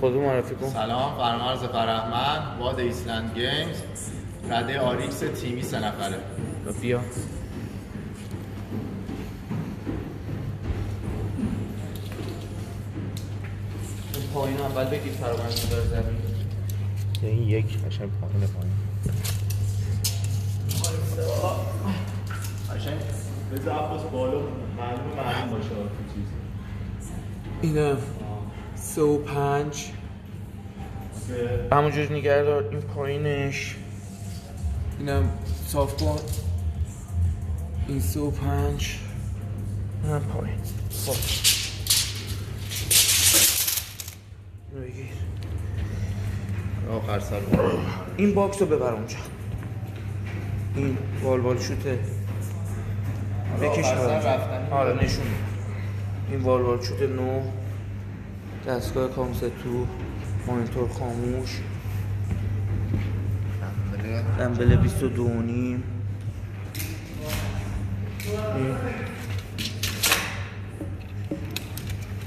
خودتو معرفی کن. سلام، فرمارز فرهمند، واد ایسلند گیمز، رده آریکس تیمی 3 نفره. بیا اون پایین اول بگیر فرامرز داره زمین. این یک قشنگ پایین قشنگ بذار عباس بالا معلوم باشه تو چیز. اینم 3 و 5 همونجور نگه دار. این پایینش اینم صاف کن. این 3 و 5 اینم پایین. خب اینو بگیر. آخر سر این باکس رو ببر اونجا. این والوال شوته بکش. آره نشون میده. این والوال شوت 9 دستگاه کامستو، مانیتور خاموش، دنبل 22 نیم.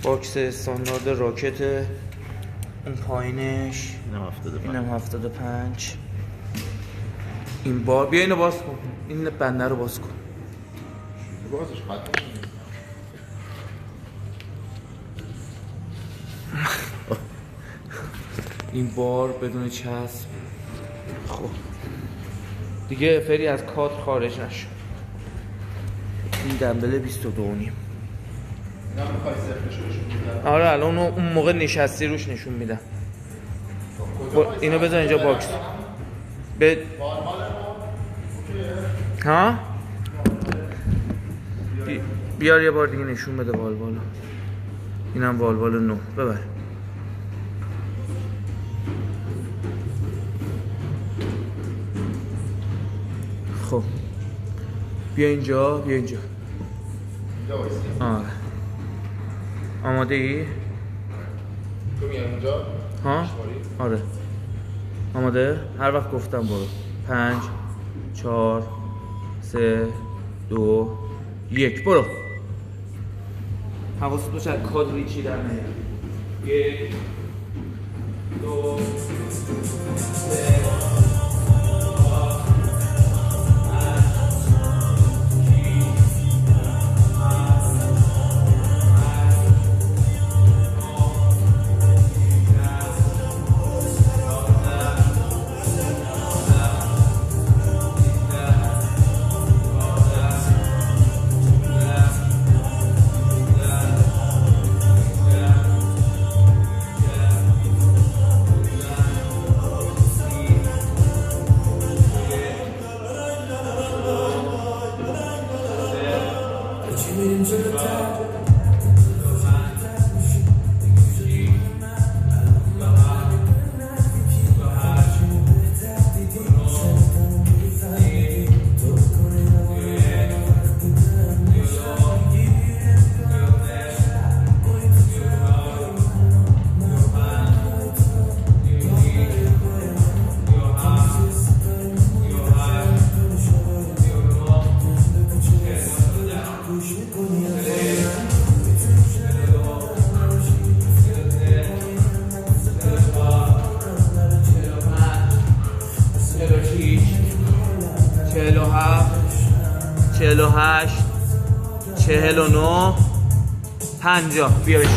باکس استاندارد راکت. اون پایینش اینم 75. این بار بیا اینو باز کن. این بنده رو باز کن. بازش خط این بار بدون چسب. خب دیگه فری از کادر خارج نشو. این دنبل 22 نیم. آره الان اون موقع نشستی روش نشون میدم. اینو بذار اینجا باکس. ها؟ بیار یه بار دیگه نشون بده والوالو. اینم والوال 9 ببر. خب بیا اینجا. آره آماده ای؟ تو میای اونجا؟ ها؟ آره آماده؟ هر وقت گفتم برو. 5 4 3 2 1 برو. حواست باشه از کادری چی در نیاد. 1 2 3 48 49 50 بیا بشین.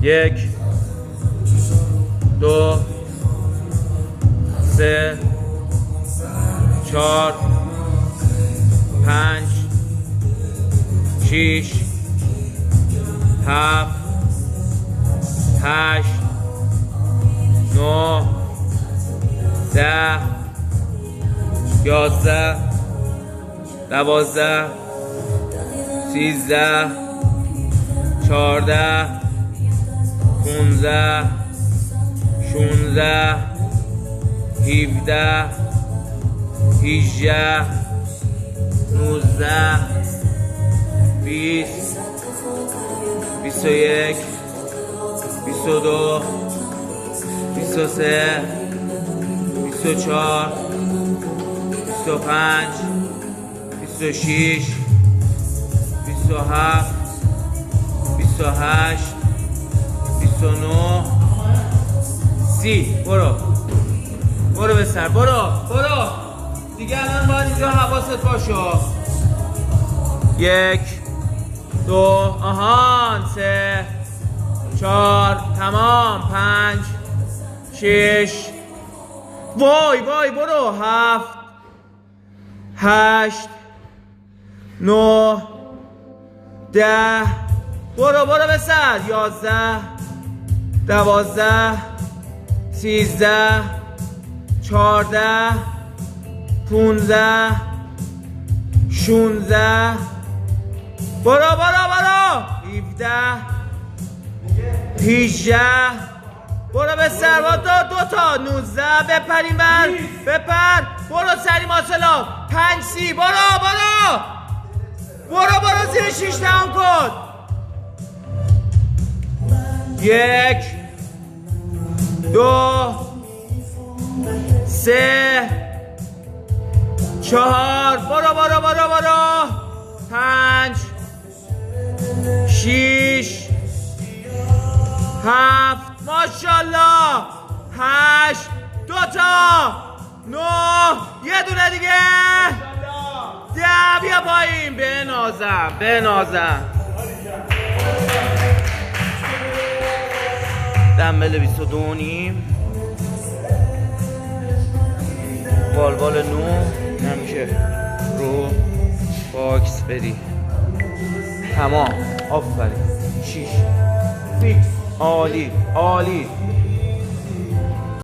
1 2 3 4 5 6 7 8 9 10 11 12 13 14 15 16 17 18 19 20 21 22 23 24 25 26 27 28 29 30 برو به سر برو دیگه الان باید اینجا حواست باشه 1 2 آهان 3 4 تمام 5 6 وای برو 7 8 9 10 برو به سر 11 12 13 14 15 16 برو 17 18 برو به سر دو تا 19 بپریم بپر برو سری ماسلا 5 30 برو زیر 6 تمام کن 1 2 3 4 برو 5 6 7 ماشاءالله 8 2 تا 9 یه دونه دیگه 10 بیا پایین بنازم دنبل 22 نیم بالبال 9 هم که رو باکس بری تمام آفرین 6 فیکس عالی